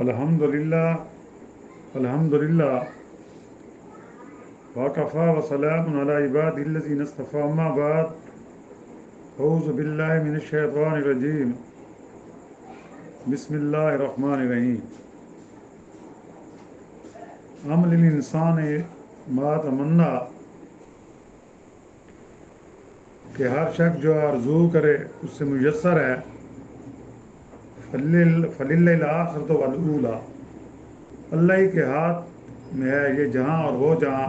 الحمدللہ الحمدللہ وکفیٰ وسلام علی عبادہ الذین اصطفیٰ اما بعد اعوذ باللہ من الشیطان الرجیم بسم اللہ الرحمن الرحیم ام للانسان ما تمنا کہ ہر شخص جو آرزو کرے اس سے میسر ہے فللہ الآخرۃ والاولیٰ اللہ ہی کے ہاتھ میں ہے یہ جہاں اور وہ جہاں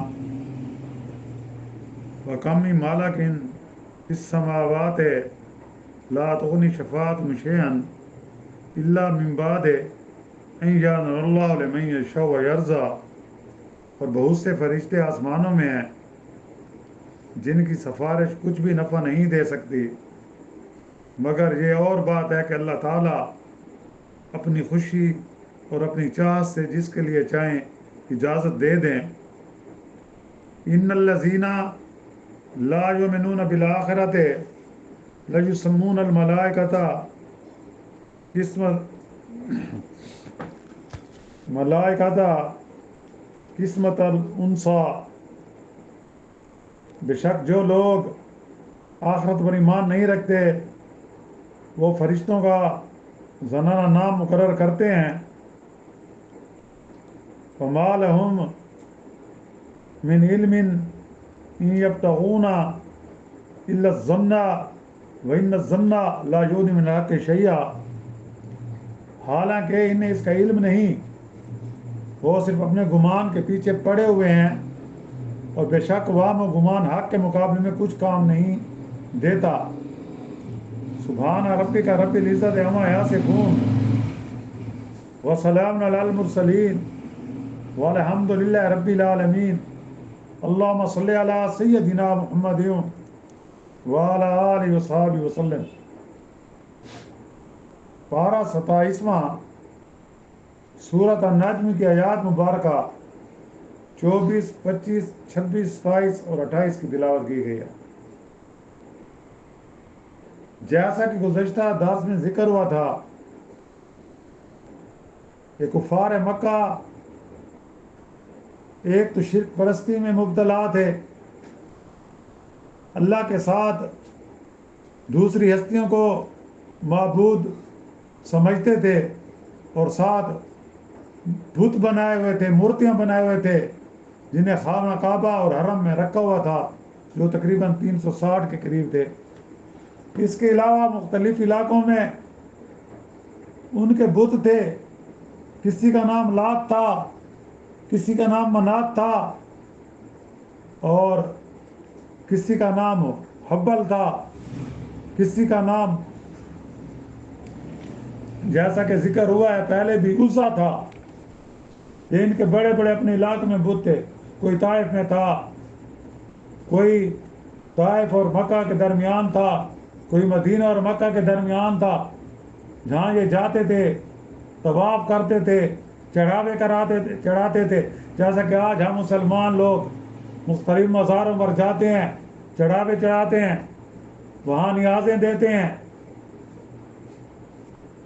وَكَم مِّن مَّلَكٍ فِي السَّمَاوَاتِ لَا تُغْنِ شَفَاعَتُهُمْ شَيْئًا إِلَّا مِن بَعْدِ أَن يَأْذَنَ اللَّهُ لِمَن يَشَاءُ وَيَرْضَىٰ اور بہت سے فرشتے آسمانوں میں ہیں جن کی سفارش کچھ بھی نفع نہیں دے سکتی مگر یہ اور بات ہے کہ اللہ تعالیٰ اپنی خوشی اور اپنی چاہت سے جس کے لیے چاہیں اجازت دے دیں ان الذین لا یؤمنون بالآخرۃ لیسمون الملائکۃ قسمۃ الانثیٰ بے شک جو لوگ آخرت پر ایمان نہیں رکھتے وہ فرشتوں کا زنانہ نام مقرر کرتے ہیں وما لهم من علم ان یبتغون الا الظن وان الظن لا یغنی من الحق شیئا حالانکہ انہیں اس کا علم نہیں وہ صرف اپنے گمان کے پیچھے پڑے ہوئے ہیں اور بے شک وہم و گمان حق کے مقابلے میں کچھ کام نہیں دیتا سبحان ربک رب العزت عما یصفون وسلام علی المرسلین والحمد للہ رب العالمین اللہم صلی علی سیدنا محمد وعلی آلہ وصحبہ وسلم پارہ 27واں سورۃ النجم کی آیات مبارکہ 24، 25، 26، 27 اور 28 کی تلاوت کی گئی ہے۔ جیسا کہ گزشتہ درس میں ذکر ہوا تھا کہ کفار مکہ ایک تو شرک پرستی میں مبتلا تھے، اللہ کے ساتھ دوسری ہستیوں کو معبود سمجھتے تھے اور ساتھ بت بنائے ہوئے تھے، مورتیاں بنائے ہوئے تھے جنہیں خانہ کعبہ اور حرم میں رکھا ہوا تھا جو تقریباً 360 کے قریب تھے۔ اس کے علاوہ مختلف علاقوں میں ان کے بت تھے، کسی کا نام لات تھا، کسی کا نام منات تھا اور کسی کا نام حبل تھا، کسی کا نام جیسا کہ ذکر ہوا ہے پہلے بھی عزا تھا۔ یہ ان کے بڑے بڑے اپنے علاقے میں بت تھے، کوئی طائف میں تھا، کوئی طائف اور مکہ کے درمیان تھا، کوئی مدینہ اور مکہ کے درمیان تھا۔ جہاں یہ جاتے تھے طواف کرتے تھے، چڑھاتے تھے جیسا کہ آج ہم مسلمان لوگ مختلف مزاروں پر جاتے ہیں، چڑھاوے چڑھاتے ہیں، وہاں نیازیں دیتے ہیں۔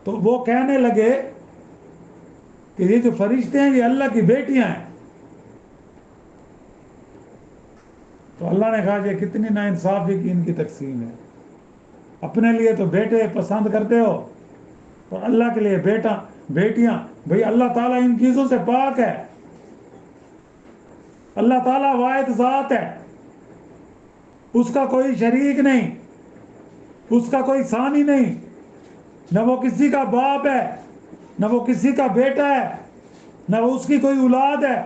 تو وہ کہنے لگے کہ یہ جو فرشتے ہیں یہ اللہ کی بیٹیاں ہیں۔ تو اللہ نے کہا یہ کتنی ناانصافی کی ان کی تقسیم ہے، اپنے لیے تو بیٹے پسند کرتے ہو اور اللہ کے لیے بیٹیاں۔ بھئی اللہ تعالیٰ ان چیزوں سے پاک ہے، اللہ تعالیٰ واحد ذات ہے، اس کا کوئی شریک نہیں، اس کا کوئی ثانی نہیں، نہ وہ کسی کا باپ ہے، نہ وہ کسی کا بیٹا ہے، نہ اس کی کوئی اولاد ہے،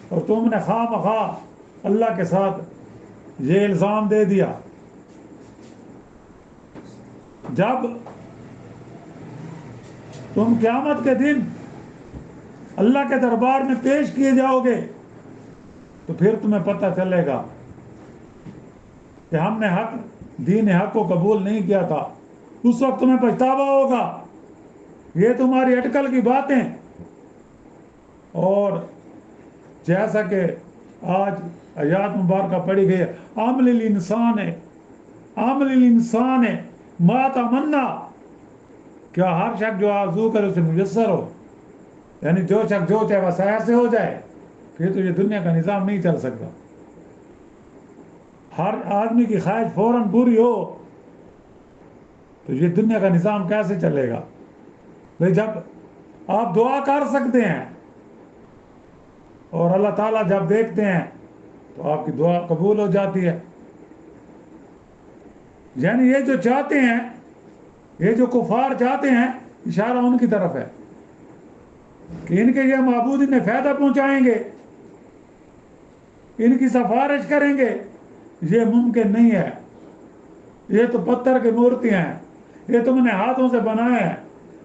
اور تم نے خواہ مخواہ اللہ کے ساتھ یہ الزام دے دیا۔ جب تم قیامت کے دن اللہ کے دربار میں پیش کیے جاؤ گے تو پھر تمہیں پتہ چلے گا کہ ہم نے دین حق کو قبول نہیں کیا تھا۔ اس وقت تمہیں پچھتاوا ہوگا، یہ تمہاری اٹکل کی باتیں۔ اور جیسا کہ آج آیات مبارکہ پڑھی گئی ہے، عامل الانسان ما تمنا، کیا ہر شخص جو آرزو کرے اسے میسر ہو۔ یعنی جو شخص جو چاہے وسائل سے ہو جائے، پھر تو یہ دنیا کا نظام نہیں چل سکتا. ہر آدمی کی خواہش فوراً پوری ہو تو یہ دنیا کا نظام کیسے چلے گا؟ بھئی جب آپ دعا کر سکتے ہیں اور اللہ تعالیٰ جب دیکھتے ہیں تو آپ کی دعا قبول ہو جاتی ہے. یعنی یہ جو چاہتے ہیں، یہ جو کفار چاہتے ہیں، اشارہ ان کی طرف ہے کہ ان کے یہ معبود انہیں فائدہ پہنچائیں گے، ان کی سفارش کریں گے. یہ ممکن نہیں ہے. یہ تو پتھر کی مورتیاں ہیں، یہ تم نے ہاتھوں سے بنایا ہے،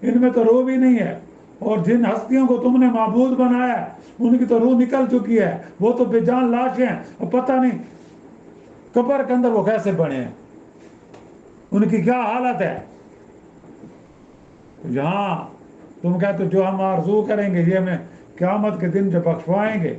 ان میں تو روح بھی نہیں ہے. اور جن ہستیوں کو تم نے معبود بنایا ان کی تو روح نکل چکی ہے، وہ تو بے جان لاشیں ہیں، اور پتہ نہیں قبر کے اندر وہ کیسے بنے ہیں، ان کی کیا حالت ہے. یہاں تم کہتے ہو جو ہم آرزو کریں گے یہ ہمیں قیامت کے دن جو بخشوائیں گے.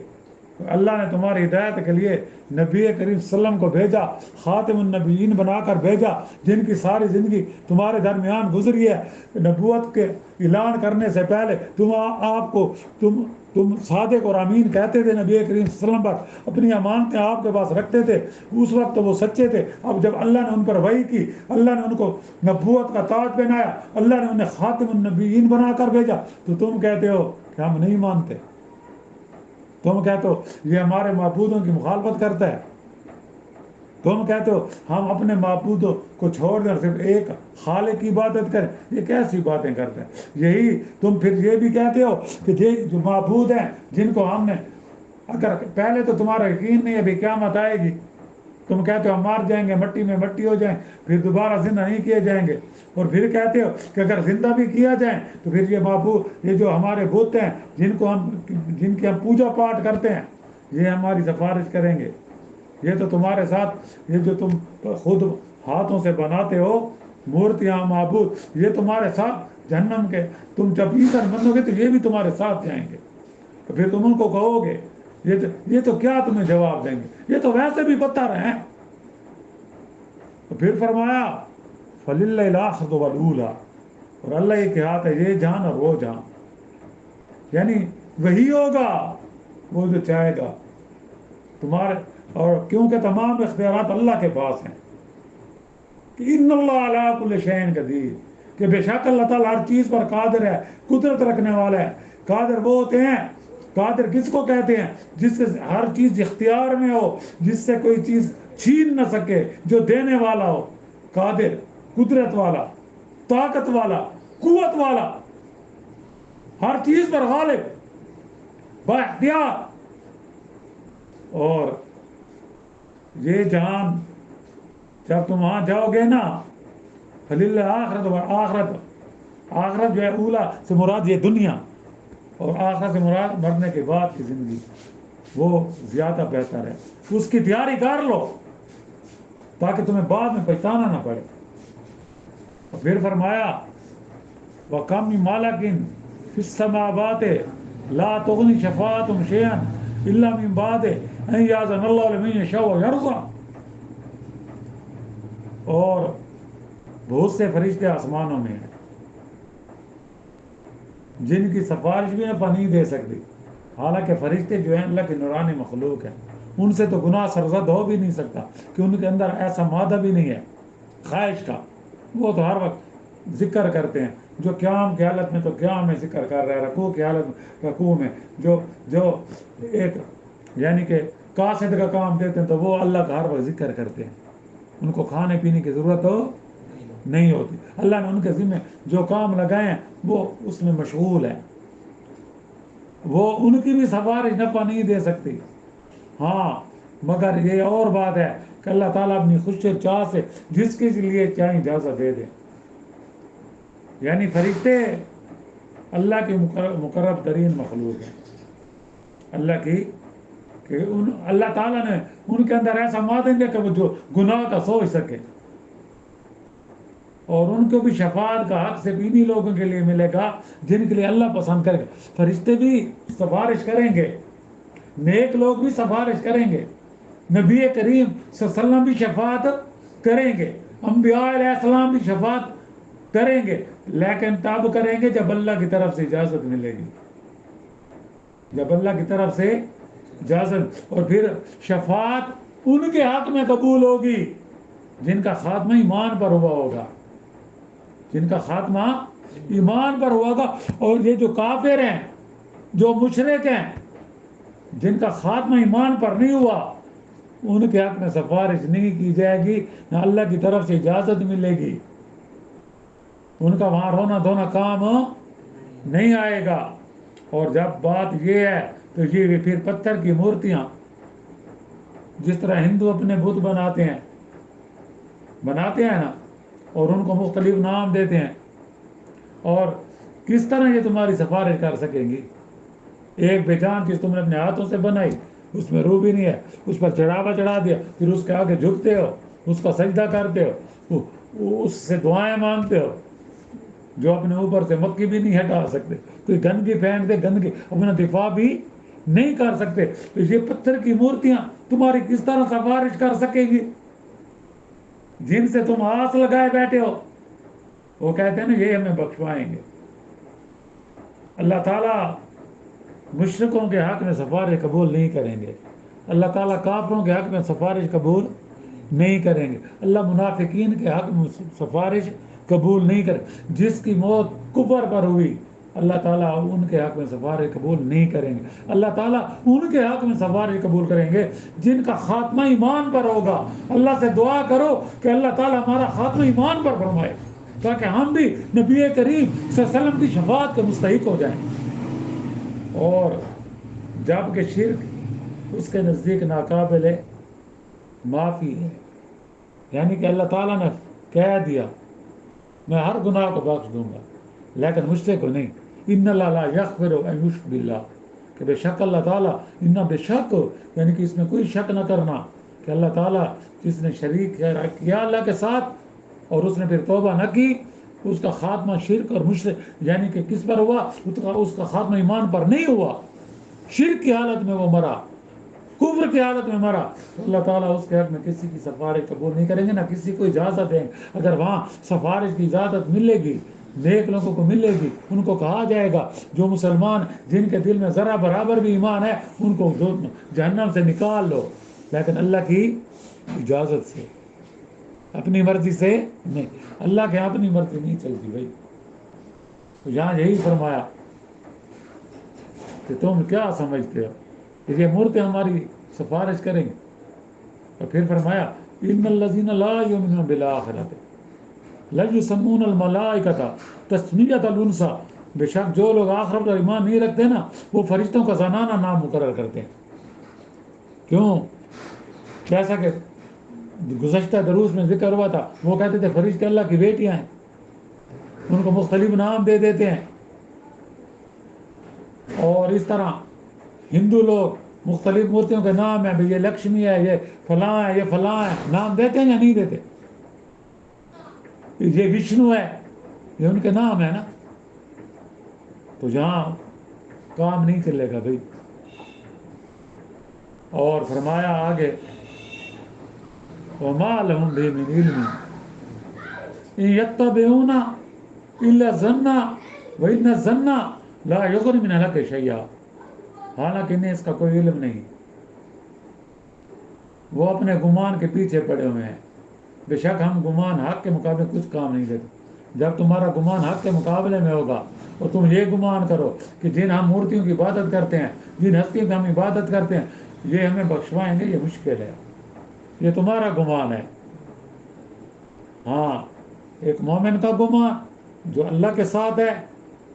اللہ نے تمہاری ہدایت کے لیے نبی کریم صلی اللہ علیہ وسلم کو بھیجا، خاتم النبیین بنا کر بھیجا، جن کی ساری زندگی تمہارے درمیان گزری ہے. نبوت کے اعلان کرنے سے پہلے تم صادق اور امین کہتے تھے نبی کریم صلی اللہ علیہ وسلم پر، اپنی امانتیں آپ کے پاس رکھتے تھے، اس وقت تو وہ سچے تھے. اب جب اللہ نے ان پر وحی کی، اللہ نے ان کو نبوت کا تاج پہنایا، اللہ نے انہیں خاتم النبیین بنا کر بھیجا، تو تم کہتے ہو کہ ہم نہیں مانتے. تم کہتے ہو یہ ہمارے معبودوں کی مخالفت کرتا ہے. تم کہتے ہو ہم اپنے معبودوں کو چھوڑ کر صرف ایک خالق کی عبادت کریں. یہ کیسی باتیں کرتے ہیں؟ یہی تم پھر یہ بھی کہتے ہو کہ یہ جو معبود ہیں جن کو ہم نے، اگر پہلے تو تمہارا یقین نہیں ہے ابھی قیامت آئے گی، تم کہتے ہو ہم مار جائیں گے، مٹی میں مٹی ہو جائیں، پھر دوبارہ زندہ نہیں کیے جائیں گے. اور پھر کہتے ہو کہ اگر زندہ بھی کیا جائیں تو پھر یہ معبود، یہ جو ہمارے بت ہیں جن کی ہم پوجا پاٹ کرتے ہیں، یہ ہماری سفارش کریں گے. یہ تو تمہارے ساتھ، یہ جو تم خود ہاتھوں سے بناتے ہو مورتیاں معبود، یہ تمہارے ساتھ جہنم کے، تم جب ایندھن بنو گے تو یہ بھی تمہارے ساتھ جائیں گے. تو پھر تم ان کو کہو گے، یہ تو کیا تمہیں جواب دیں گے؟ یہ تو ویسے بھی پتھر ہیں. تو پھر فرمایا فَلِلَّهِ الْآخِرَةُ وَالْأُولَىٰ، اور اللہ کے ہاتھ ہے یہ جہان اور وہ جہان. یعنی وہی ہوگا وہ جو چاہے گا تمہارے، اور کیونکہ تمام اختیارات اللہ کے پاس ہیں. کہ ان اللہ علی کل شیء قدیر، کہ بے شک اللہ تعالیٰ ہر چیز پر قادر ہے، قدرت رکھنے والا ہے. قادر وہ ہوتے ہیں، قادر کس کو کہتے ہیں؟ جس سے ہر چیز اختیار میں ہو، جس سے کوئی چیز چھین نہ سکے، جو دینے والا ہو. قادر، قدرت والا، طاقت والا، قوت والا، ہر چیز پر غالب، با اختیار. اور یہ جہان جب تم وہاں جاؤ گے نا، فلیلہ آخرت و آخرت، آخرت جو ہے اولا سے مراد یہ دنیا، اور آخرت سے مراد مرنے کے بعد کی زندگی، وہ زیادہ بہتر ہے. اس کی تیاری کر لو تاکہ تمہیں بعد میں پچھتانا نہ پڑے. اور پھر فرمایا وَكَمْ مِن مَلَكٍ فِي السَّمَاوَاتِ لَا تُغْنِ شَفَاعَتُهُمْ شَيْئًا إِلَّا مِن بَعْدِ أَن يَأْذَنَ اللَّهُ لِمَن يَشَاءُ وَيَرْضَىٰ. اور بہت سے فرشتے آسمانوں میں ہیں جن کی سفارش بھی نفع نہیں دے سکتی، حالانکہ فرشتے جو ہیں اللہ کے نورانی مخلوق ہیں، ان سے تو گناہ سرزد ہو بھی نہیں سکتا، کہ ان کے اندر ایسا مادہ بھی نہیں ہے خواہش کا. وہ تو ہر وقت ذکر کرتے ہیں، جو قیام کی حالت میں تو قیام میں ذکر کر رہا ہے، رکوع کی حالت میں رکوع میں، جو ایک یعنی کہ قاصد کا کام دیتے ہیں تو وہ اللہ کا ہر وقت ذکر کرتے ہیں. ان کو کھانے پینے کی ضرورت نہیں ہوتی. اللہ نے ان کے ذمہ جو کام لگائے ہیں وہ اس میں مشغول ہے. وہ ان کی بھی سفارش نفع نہیں دے سکتی. ہاں مگر یہ اور بات ہے کہ اللہ تعالیٰ اپنی خوش چاہ سے جس کے لیے چاہیں اجازت دے دے. یعنی فرشتے اللہ کی مقرب ترین مخلوق ہیں. اللہ کی کہ اللہ تعالیٰ نے ان کے اندر ایسا مادہ دیا کہ وہ جو گناہ کا سوچ سکے، اور ان کو بھی شفاعت کا حق صرف انہی لوگوں کے لیے ملے گا جن کے لیے اللہ پسند کرے گا. فرشتے بھی سفارش کریں گے، نیک لوگ بھی سفارش کریں گے، نبی کریم صلی اللہ علیہ وسلم بھی شفاعت کریں گے، انبیاء علیہ السلام بھی شفاعت کریں گے، لیکن تب کریں گے جب اللہ کی طرف سے اجازت ملے گی. جب اللہ کی طرف سے اجازت، اور پھر شفاعت ان کے حق میں قبول ہوگی جن کا خاتمہ ایمان پر ہوا ہوگا، جن کا خاتمہ ایمان پر ہوا ہوگا۔ اور یہ جو کافر ہیں، جو مشرک ہیں، جن کا خاتمہ ایمان پر نہیں ہوا، ان کے حق میں سفارش نہیں کی جائے گی، نہ اللہ کی طرف سے اجازت ملے گی، ان کا وہاں رونا دھونا کام نہیں آئے گا۔ اور جب بات یہ ہے تو یہ پھر پتھر کی مورتیاں، جس طرح ہندو اپنے بت بناتے ہیں نا، اور ان کو مختلف نام دیتے ہیں، اور کس طرح یہ تمہاری سفارش کر سکیں گی؟ ایک بے جان چیز تم نے اپنے ہاتھوں سے بنائی، اس میں روح بھی نہیں ہے، اس پر چڑھاوا چڑھا دیا، پھر اس کے آگے جھکتے ہو، اس کا سجدہ کرتے ہو، اس سے دعائیں مانگتے ہو، جو اپنے اوپر سے مکھی بھی نہیں ہٹا سکتے، کوئی گندگی پھینک دے، گندگی اپنا دفاع بھی نہیں کر سکتے، تو یہ پتھر کی مورتیاں تمہاری کس طرح سفارش کر سکیں گی جن سے تم آس لگائے بیٹھے ہو؟ وہ کہتے ہیں نا یہ ہمیں بخشوائیں گے۔ اللہ تعالیٰ مشرکوں کے حق میں سفارش قبول نہیں کریں گے، اللہ تعالیٰ کافروں کے حق میں سفارش قبول نہیں کریں گے، اللہ منافقین کے حق میں سفارش قبول نہیں کرے۔ جس کی موت کفر پر ہوئی، اللہ تعالیٰ ان کے حق میں سفارش قبول نہیں کریں گے، اللہ تعالیٰ ان کے حق میں سفارش قبول کریں گے جن کا خاتمہ ایمان پر ہوگا۔ اللہ سے دعا کرو کہ اللہ تعالیٰ ہمارا خاتمہ ایمان پر فرمائے، تاکہ ہم بھی نبی کریم صلی اللہ علیہ وسلم کی شفاعت کے مستحق ہو جائیں۔ اور جب کہ شرک اس کے نزدیک ناقابل معافی ہے، یعنی کہ اللہ تعالیٰ نے کہہ دیا میں ہر گناہ کو بخش دوں گا، لیکن مشرک کو نہیں۔ ان اللہ لا یغفر ان یشرک باللہ، کہ بے شک اللہ تعالیٰ، ان بے شک، یعنی کہ اس میں کوئی شک نہ کرنا کہ اللہ تعالیٰ جس نے شریک کیا اللہ کے ساتھ اور اس نے پھر توبہ نہ کی، اس کا خاتمہ شرک اور مشرک یعنی کہ کس پر ہوا؟ اس کا خاتمہ ایمان پر نہیں ہوا، شرک کی حالت میں وہ مرا، کفر کی حالت میں مرا، تو اللہ تعالیٰ اس کے حق میں کسی کی سفارش قبول نہیں کریں گے، نہ کسی کو اجازت دیں گے۔ اگر وہاں سفارش کی اجازت ملے گی، نیک لوگوں کو ملے گی، ان کو کہا جائے گا جو مسلمان جن کے دل میں ذرا برابر بھی ایمان ہے ان کو جہنم سے نکال لو، لیکن اللہ کی اجازت سے، اپنی مرضی سے نہیں، اللہ کے اپنی مرضی نہیں چلتی بھائی۔ تو یہاں یہی فرمایا کہ تم کیا سمجھتے ہو کہ یہ مورتیں ہماری سفارش کریں گے؟ اور پھر فرمایا ان الذین لا یؤمنون بالآخرۃ لا یسمون الملائکۃ تسمیۃ الانثی، بے شک جو لوگ آخرت پر ایمان نہیں رکھتے نا، وہ فرشتوں کا زنانہ نام مقرر کرتے ہیں۔ کیوں؟ جیسا کہ گزشتہ دروس میں ذکر ہوا تھا، وہ کہتے تھے فرشتے اللہ کی بیٹیاں ہیں، ان کو مختلف نام دے دیتے ہیں۔ اور اس طرح ہندو لوگ مختلف مورتیوں کے نام ہیں، یہ لکشمی ہے، یہ فلاں ہے، یہ فلاں ہے، نام دیتے ہیں یا نہیں دیتے؟ یہ وشنو ہے، یہ ان کے نام ہے نا۔ تو یہاں کام نہیں چلے گا بھائی۔ اور فرمایا آگے وما لهم به من علم ان يتبعون الا الظن وان الظن لا یغنی من الحق شیئا، حالانکہ انہیں اس کا کوئی علم نہیں، وہ اپنے گمان کے پیچھے پڑے ہوئے ہیں۔ بے شک ہم گمان حق کے مقابلے کچھ کام نہیں دیتے۔ جب تمہارا گمان حق کے مقابلے میں ہوگا اور تم یہ گمان کرو کہ جن ہم مورتیوں کی عبادت کرتے ہیں، جن ہستیوں کی ہم عبادت کرتے ہیں، یہ ہمیں بخشوائیں گے، یہ مشکل ہے، یہ تمہارا گمان ہے۔ ہاں، ایک مومن کا گمان جو اللہ کے ساتھ ہے،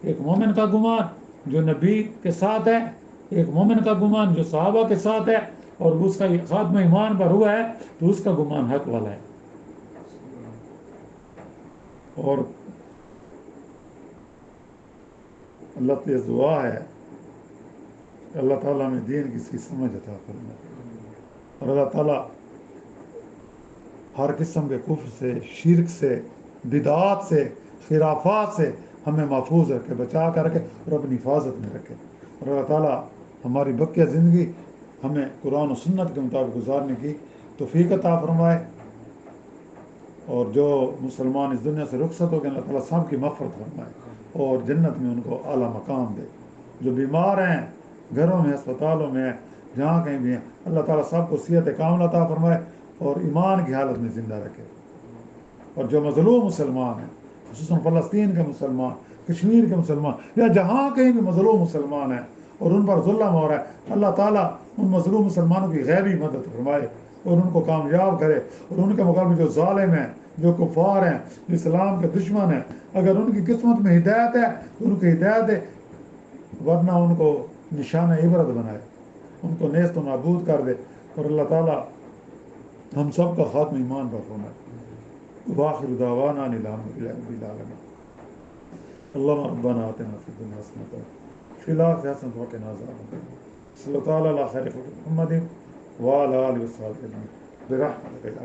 ایک مومن کا گمان جو نبی کے ساتھ ہے، ایک مومن کا گمان جو صحابہ کے ساتھ ہے، اور اس کا خاتمہ ایمان پر ہوا ہے تو اس کا گمان حق والا ہے۔ اور اللہ سے دعا ہے کہ اللہ تعالیٰ میں دین کی سی سمجھ عطا فرمائے، اور اللہ تعالیٰ ہر قسم کے کفر سے، شرک سے، بدعات سے، خرافات سے ہمیں محفوظ رکھے، بچا کر رکھے اور اپنی حفاظت میں رکھے، اور اللہ تعالیٰ ہماری بقیہ زندگی ہمیں قرآن و سنت کے مطابق گزارنے کی توفیق عطا فرمائے، اور جو مسلمان اس دنیا سے رخصت ہو گئے اللہ تعالیٰ سب کی مغفرت فرمائے اور جنت میں ان کو اعلیٰ مقام دے۔ جو بیمار ہیں گھروں میں، اسپتالوں میں، جہاں کہیں بھی ہیں، اللہ تعالیٰ سب کو صحت کاملہ عطا فرمائے اور ایمان کی حالت میں زندہ رکھے. اور جو مظلوم مسلمان ہیں، خصوصاً فلسطین کے مسلمان، کشمیر کے مسلمان، یا جہاں کہیں بھی مظلوم مسلمان ہیں اور ان پر ظلم ہو رہا ہے، اللہ تعالیٰ ان مظلوم مسلمانوں کی غیبی مدد فرمائے اور ان کو کامیاب کرے. اور ان کے مقابلے جو ظالم ہیں، جو کفار ہیں، جو اسلام کے دشمن ہیں، اگر ان کی قسمت میں ہدایت ہے تو ان کی ہدایت ہے، ورنہ ان کو نشانہ عبرت بنائے، ان کو نیست و نابود کر دے. اور اللہ تعالیٰ ہم سب کا خاتمہ ایمان پر فرمائے. وآخر دعوانا ان الحمد للہ رب العالمین. اللهم ربنا آتنا في الدنيا حسنة وفي الآخرة حسنة وقنا عذاب النار. صلی اللہ تعالیٰ علی خیر خلق محمد وعلى آلہ وصحبہ اجمعین برحمتک یا